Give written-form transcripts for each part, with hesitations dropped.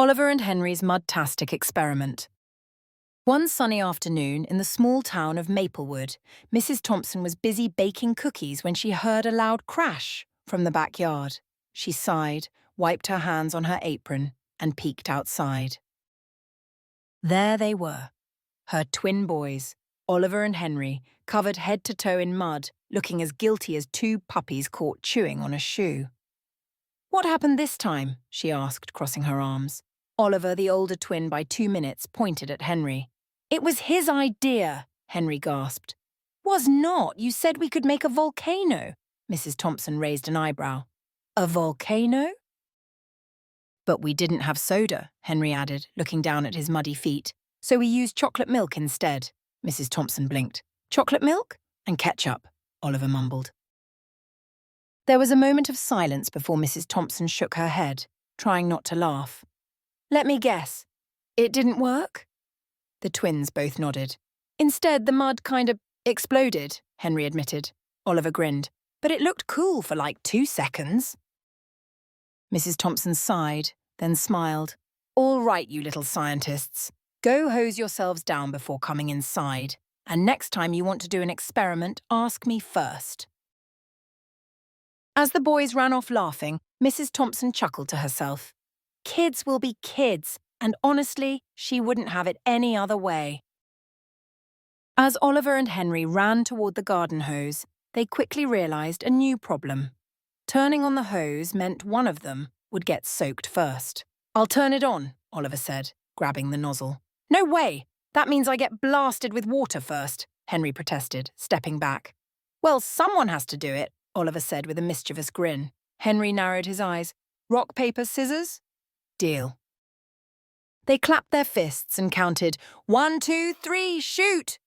Oliver and Henry's Mud-tastic experiment. One sunny afternoon in the small town of Maplewood, Mrs. Thompson was busy baking cookies when she heard a loud crash from the backyard. She sighed, wiped her hands on her apron, and peeked outside. There they were, her twin boys, Oliver and Henry, covered head to toe in mud, looking as guilty as two puppies caught chewing on a shoe. "What happened this time?" she asked, crossing her arms. Oliver, the older twin by 2 minutes, pointed at Henry. "It was his idea," Henry gasped. "Was not. You said we could make a volcano." Mrs. Thompson raised an eyebrow. "A volcano?" "But we didn't have soda," Henry added, looking down at his muddy feet. "So we used chocolate milk instead." Mrs. Thompson blinked. "Chocolate milk? And ketchup," Oliver mumbled. There was a moment of silence before Mrs. Thompson shook her head, trying not to laugh. "Let me guess. It didn't work?" The twins both nodded. "Instead, the mud kind of exploded," Henry admitted. Oliver grinned. "But it looked cool for like 2 seconds." Mrs. Thompson sighed, then smiled. "All right, you little scientists. Go hose yourselves down before coming inside. And next time you want to do an experiment, ask me first." As the boys ran off laughing, Mrs. Thompson chuckled to herself. Kids will be kids, and honestly, she wouldn't have it any other way. As Oliver and Henry ran toward the garden hose, they quickly realized a new problem. Turning on the hose meant one of them would get soaked first. "I'll turn it on," Oliver said, grabbing the nozzle. "No way! That means I get blasted with water first," Henry protested, stepping back. "Well, someone has to do it," Oliver said with a mischievous grin. Henry narrowed his eyes. "Rock, paper, scissors?" "Deal." They clapped their fists and counted, 1, 2, 3, shoot!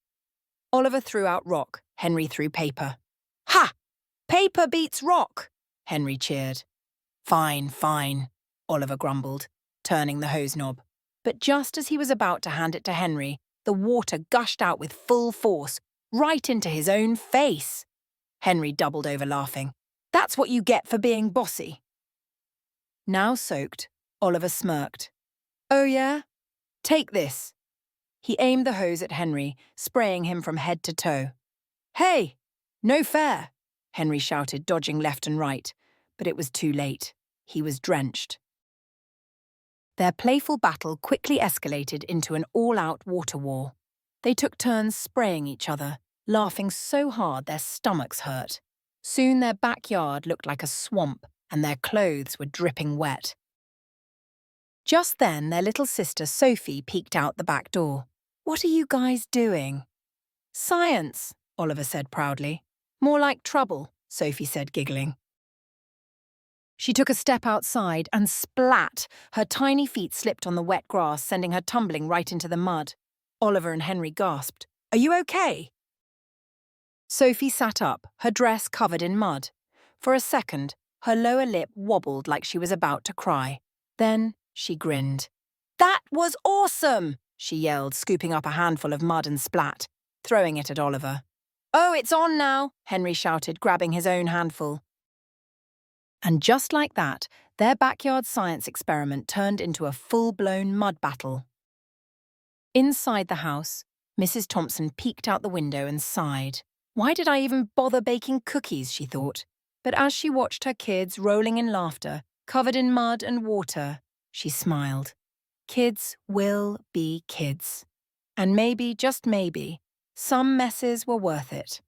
Oliver threw out rock, Henry threw paper. "Ha! Paper beats rock!" Henry cheered. "Fine, fine," Oliver grumbled, turning the hose knob. But just as he was about to hand it to Henry, the water gushed out with full force, right into his own face. Henry doubled over laughing. "That's what you get for being bossy." Now soaked, Oliver smirked. "Oh yeah? Take this." He aimed the hose at Henry, spraying him from head to toe. "Hey! No fair!" Henry shouted, dodging left and right. But it was too late. He was drenched. Their playful battle quickly escalated into an all-out water war. They took turns spraying each other, laughing so hard their stomachs hurt. Soon their backyard looked like a swamp, and their clothes were dripping wet. Just then, their little sister Sophie peeked out the back door. "What are you guys doing?" "Science," Oliver said proudly. "More like trouble," Sophie said, giggling. She took a step outside and splat! Her tiny feet slipped on the wet grass, sending her tumbling right into the mud. Oliver and Henry gasped. "Are you okay?" Sophie sat up, her dress covered in mud. For a second, her lower lip wobbled like she was about to cry. Then she grinned. "That was awesome!" she yelled, scooping up a handful of mud and splat, throwing it at Oliver. "Oh, it's on now!" Henry shouted, grabbing his own handful. And just like that, their backyard science experiment turned into a full-blown mud battle. Inside the house, Mrs. Thompson peeked out the window and sighed. "Why did I even bother baking cookies?" she thought. But as she watched her kids rolling in laughter, covered in mud and water, she smiled. Kids will be kids. And maybe, just maybe, some messes were worth it.